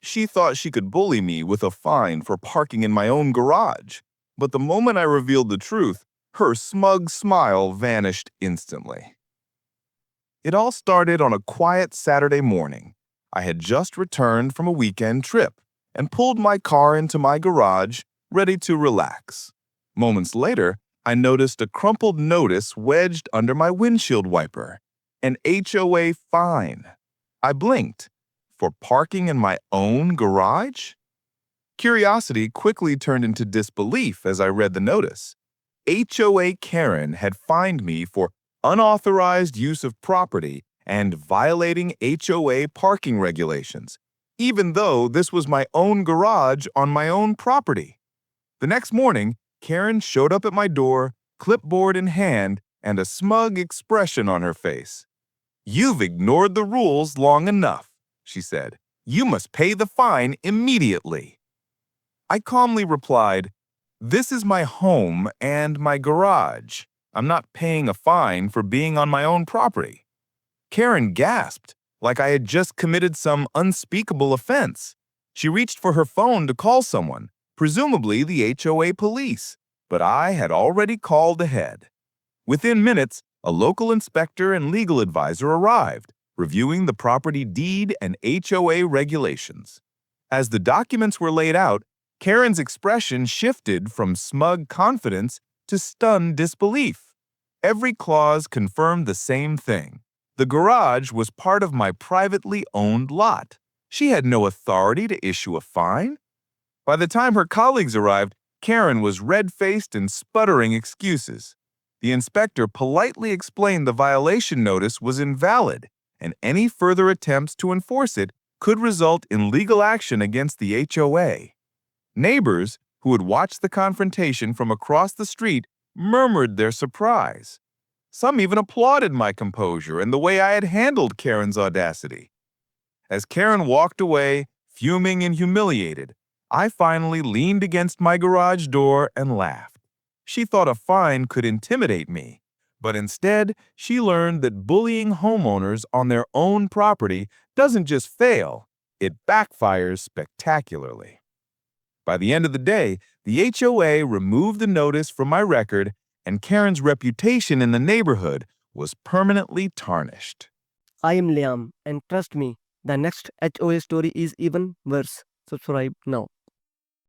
She thought she could bully me with a fine for parking in my own garage. But the moment I revealed the truth, her smug smile vanished instantly. It all started on a quiet Saturday morning. I had just returned from a weekend trip and pulled my car into my garage, ready to relax. Moments later, I noticed a crumpled notice wedged under my windshield wiper. An HOA fine. I blinked. For parking in my own garage? Curiosity quickly turned into disbelief as I read the notice. HOA Karen had fined me for unauthorized use of property and violating HOA parking regulations, even though this was my own garage on my own property. The next morning, Karen showed up at my door, clipboard in hand, and a smug expression on her face. "You've ignored the rules long enough," she said. "You must pay the fine immediately." I calmly replied, "This is my home and my garage. I'm not paying a fine for being on my own property." Karen gasped, like I had just committed some unspeakable offense. She reached for her phone to call someone, presumably the HOA police, but I had already called ahead. Within minutes, a local inspector and legal advisor arrived, reviewing the property deed and HOA regulations. As the documents were laid out, Karen's expression shifted from smug confidence to stunned disbelief. Every clause confirmed the same thing. The garage was part of my privately owned lot. She had no authority to issue a fine. By the time her colleagues arrived, Karen was red-faced and sputtering excuses. The inspector politely explained the violation notice was invalid, and any further attempts to enforce it could result in legal action against the HOA. Neighbors, who had watched the confrontation from across the street, murmured their surprise. Some even applauded my composure and the way I had handled Karen's audacity. As Karen walked away, fuming and humiliated, I finally leaned against my garage door and laughed. She thought a fine could intimidate me, but instead, she learned that bullying homeowners on their own property doesn't just fail, it backfires spectacularly. By the end of the day, the HOA removed the notice from my record, and Karen's reputation in the neighborhood was permanently tarnished. I am Liam, and trust me, the next HOA story is even worse. Subscribe now.